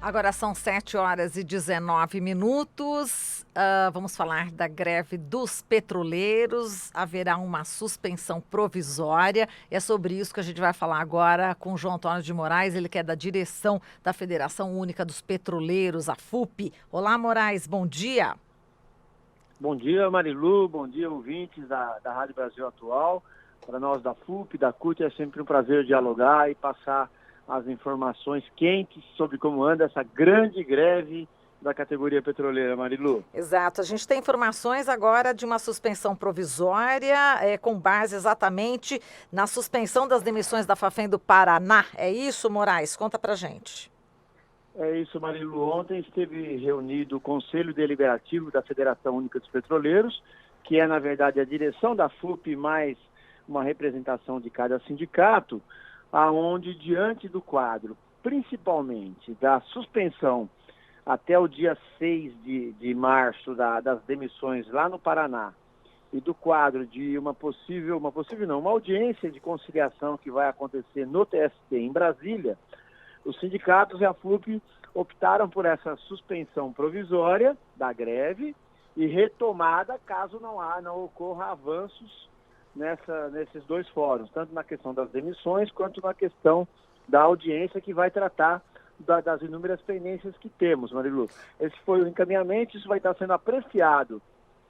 Agora são 7h19. Vamos falar da greve dos petroleiros. Haverá uma suspensão provisória. É sobre isso que a gente vai falar agora com o João Antônio de Moraes. Ele que é da direção da Federação Única dos Petroleiros, a FUP. Olá, Moraes, bom dia. Bom dia, Marilu. Bom dia, ouvintes da Rádio Brasil Atual. Para nós da FUP, da CUT, é sempre um prazer dialogar e passar as informações quentes sobre como anda essa grande greve da categoria petroleira, Marilu. Exato. A gente tem informações agora de uma suspensão provisória, com base exatamente na suspensão das demissões da Fafem do Paraná. É isso, Moraes? Conta pra gente. É isso, Marilu. Ontem esteve reunido o Conselho Deliberativo da Federação Única dos Petroleiros, que é, na verdade, a direção da FUP mais uma representação de cada sindicato, aonde, diante do quadro, principalmente da suspensão até o dia 6 de março das demissões lá no Paraná, e do quadro de uma audiência de conciliação que vai acontecer no TST em Brasília, os sindicatos e a FUP optaram por essa suspensão provisória da greve e retomada caso não ocorra avanços nesses dois fóruns, tanto na questão das demissões quanto na questão da audiência que vai tratar das inúmeras pendências que temos, Marilu. Esse foi o encaminhamento, isso vai estar sendo apreciado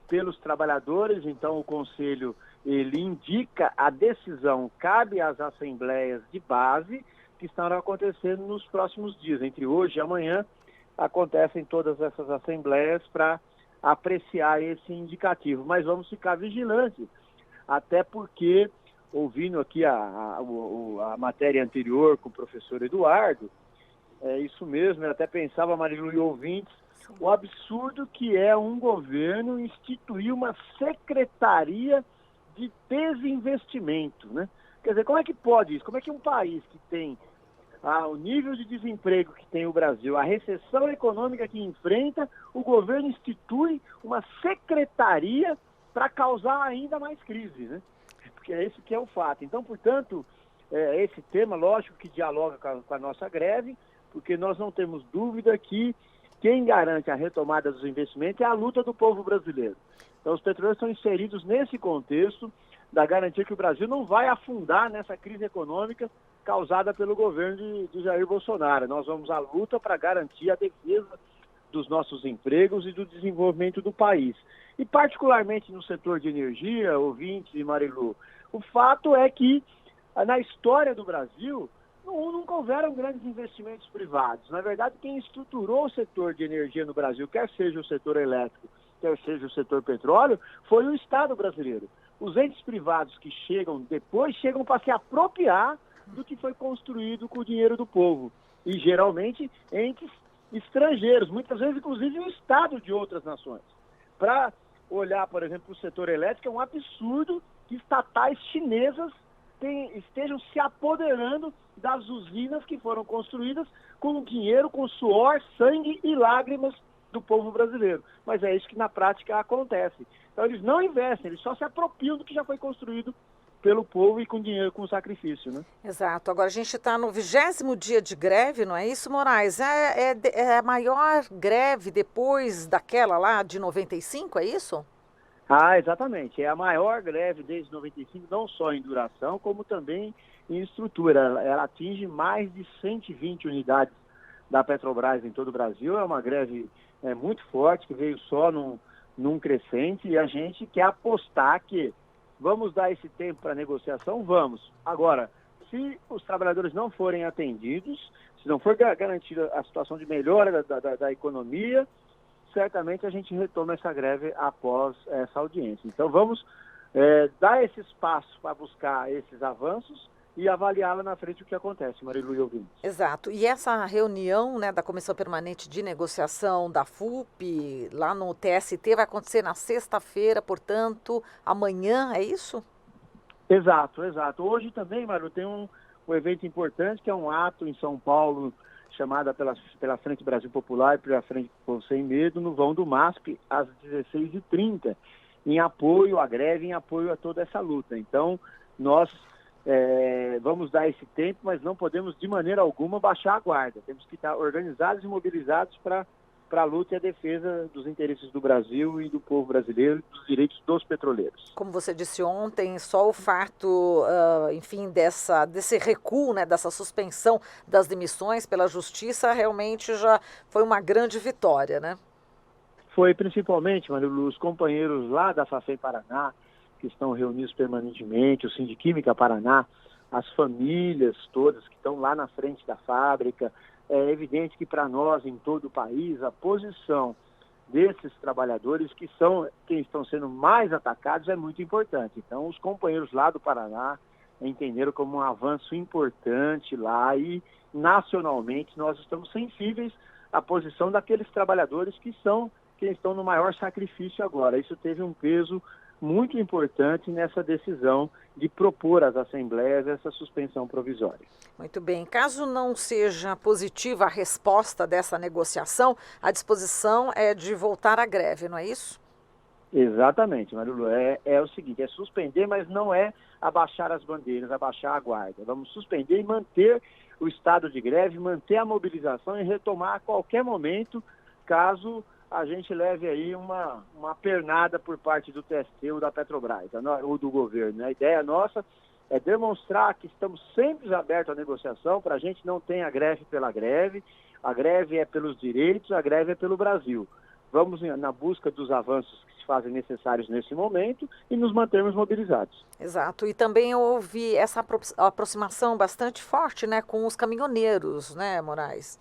pelos trabalhadores, então o Conselho ele indica a decisão, cabe às assembleias de base que estarão acontecendo nos próximos dias. Entre hoje e amanhã acontecem todas essas assembleias para apreciar esse indicativo, mas vamos ficar vigilantes, até porque, ouvindo aqui a matéria anterior com o professor Eduardo, é isso mesmo, eu até pensava, Marilu e ouvintes, o absurdo que é um governo instituir uma secretaria de desinvestimento, né? Quer dizer, como é que pode isso? Como é que um país que tem o nível de desemprego que tem o Brasil, a recessão econômica que enfrenta, o governo institui uma secretaria para causar ainda mais crise, né? Porque é esse que é o fato. Então, portanto, esse tema, lógico que dialoga com a nossa greve, porque nós não temos dúvida que quem garante a retomada dos investimentos é a luta do povo brasileiro. Então, os petroleiros estão inseridos nesse contexto da garantia que o Brasil não vai afundar nessa crise econômica causada pelo governo de Jair Bolsonaro. Nós vamos à luta para garantir a defesa dos nossos empregos e do desenvolvimento do país. E particularmente no setor de energia, ouvintes e Marilu, o fato é que na história do Brasil nunca houveram grandes investimentos privados. Na verdade, quem estruturou o setor de energia no Brasil, quer seja o setor elétrico, quer seja o setor petróleo, foi o Estado brasileiro. Os entes privados que chegam depois, chegam para se apropriar do que foi construído com o dinheiro do povo. E geralmente entes estrangeiros, muitas vezes inclusive o Estado de outras nações. Para olhar, por exemplo, o setor elétrico, é um absurdo que estatais chinesas estejam se apoderando das usinas que foram construídas com dinheiro, com suor, sangue e lágrimas do povo brasileiro. Mas é isso que na prática acontece. Então eles não investem, eles só se apropriam do que já foi construído pelo povo e com dinheiro, com sacrifício, né? Exato. Agora a gente está no 20º dia de greve, não é isso, Moraes? É a maior greve depois daquela lá de 95, é isso? Exatamente. É a maior greve desde 95, não só em duração, como também em estrutura. Ela atinge mais de 120 unidades da Petrobras em todo o Brasil. É uma greve muito forte, que veio só num crescente, e a gente quer apostar que vamos dar esse tempo para negociação? Vamos. Agora, se os trabalhadores não forem atendidos, se não for garantida a situação de melhora da economia, certamente a gente retoma essa greve após essa audiência. Então vamos dar esse espaço para buscar esses avanços e avaliá-la na frente o que acontece, Marilu e ouvintes. Exato. E essa reunião, né, da Comissão Permanente de Negociação da FUP, lá no TST, vai acontecer na sexta-feira, portanto, amanhã, é isso? Exato. Hoje também, Marilu, tem um evento importante, que é um ato em São Paulo, chamada pela Frente Brasil Popular e pela Frente Povo Sem Medo, no vão do MASP, às 16h30, em apoio à greve, em apoio a toda essa luta. Então, nós Vamos dar esse tempo, mas não podemos de maneira alguma baixar a guarda. Temos que estar organizados e mobilizados para a luta e a defesa dos interesses do Brasil e do povo brasileiro e dos direitos dos petroleiros. Como você disse ontem, só o fato, enfim, desse recuo, né, dessa suspensão das demissões pela Justiça, realmente já foi uma grande vitória, né? Foi principalmente, Marilu, os companheiros lá da FAFEM Paraná, que estão reunidos permanentemente, o Sindiquímica Paraná, as famílias todas que estão lá na frente da fábrica. É evidente que para nós, em todo o país, a posição desses trabalhadores, que são quem estão sendo mais atacados, é muito importante. Então, os companheiros lá do Paraná entenderam como um avanço importante lá e, nacionalmente, nós estamos sensíveis à posição daqueles trabalhadores que são quem estão no maior sacrifício agora. Isso teve um peso muito importante nessa decisão de propor às assembleias essa suspensão provisória. Muito bem. Caso não seja positiva a resposta dessa negociação, a disposição é de voltar à greve, não é isso? Exatamente, Marilu. É o seguinte, é suspender, mas não é abaixar as bandeiras, abaixar a guarda. Vamos suspender e manter o estado de greve, manter a mobilização e retomar a qualquer momento, caso a gente leve aí uma pernada por parte do TSE ou da Petrobras, ou do governo. A ideia nossa é demonstrar que estamos sempre abertos à negociação, para a gente não ter a greve pela greve, a greve é pelos direitos, a greve é pelo Brasil. Vamos na busca dos avanços que se fazem necessários nesse momento e nos mantermos mobilizados. Exato, e também houve essa aproximação bastante forte, né, com os caminhoneiros, né, Moraes?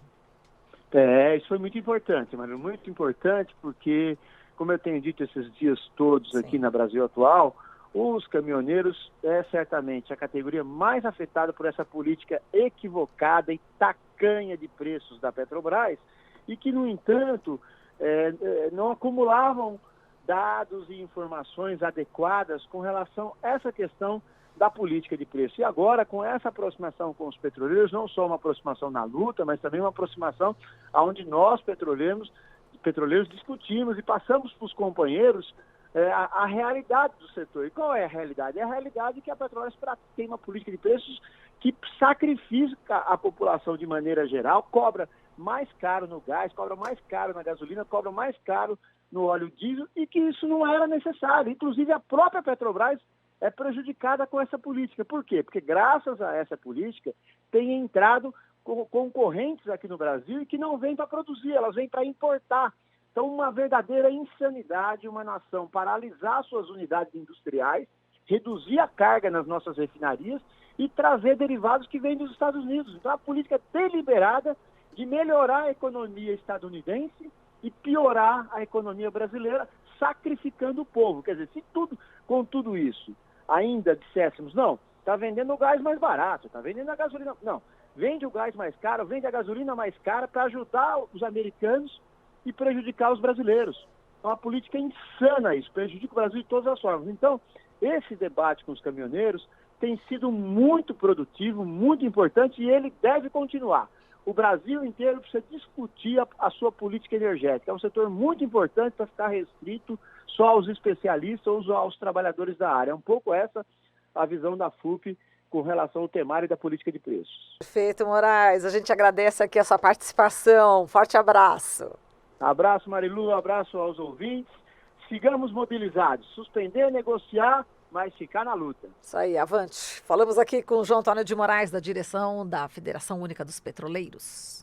Isso foi muito importante, Manu, muito importante porque, como eu tenho dito esses dias todos aqui na Brasil Atual, os caminhoneiros é certamente a categoria mais afetada por essa política equivocada e tacanha de preços da Petrobras e que, no entanto, não acumulavam dados e informações adequadas com relação a essa questão da política de preço. E agora, com essa aproximação com os petroleiros, não só uma aproximação na luta, mas também uma aproximação onde nós, petroleiros, discutimos e passamos para os companheiros a realidade do setor. E qual é a realidade? É a realidade que a Petrobras tem uma política de preços que sacrifica a população de maneira geral, cobra mais caro no gás, cobra mais caro na gasolina, cobra mais caro no óleo diesel e que isso não era necessário. Inclusive, a própria Petrobras é prejudicada com essa política. Por quê? Porque graças a essa política tem entrado concorrentes aqui no Brasil e que não vêm para produzir, elas vêm para importar. Então, uma verdadeira insanidade, uma nação paralisar suas unidades industriais, reduzir a carga nas nossas refinarias e trazer derivados que vêm dos Estados Unidos. Então, a política deliberada de melhorar a economia estadunidense e piorar a economia brasileira, sacrificando o povo. Quer dizer, se com tudo isso ainda disséssemos, não, está vendendo o gás mais barato, está vendendo a gasolina. Não, vende o gás mais caro, vende a gasolina mais cara para ajudar os americanos e prejudicar os brasileiros. É uma política insana isso, prejudica o Brasil de todas as formas. Então, esse debate com os caminhoneiros tem sido muito produtivo, muito importante e ele deve continuar. O Brasil inteiro precisa discutir a sua política energética. É um setor muito importante para ficar restrito só aos especialistas ou aos trabalhadores da área. É um pouco essa a visão da FUP com relação ao temário da política de preços. Perfeito, Moraes. A gente agradece aqui a sua participação. Forte abraço. Abraço, Marilu. Abraço aos ouvintes. Sigamos mobilizados. Suspender, negociar, mas ficar na luta. Isso aí, avante. Falamos aqui com o João Antônio de Moraes, da direção da Federação Única dos Petroleiros.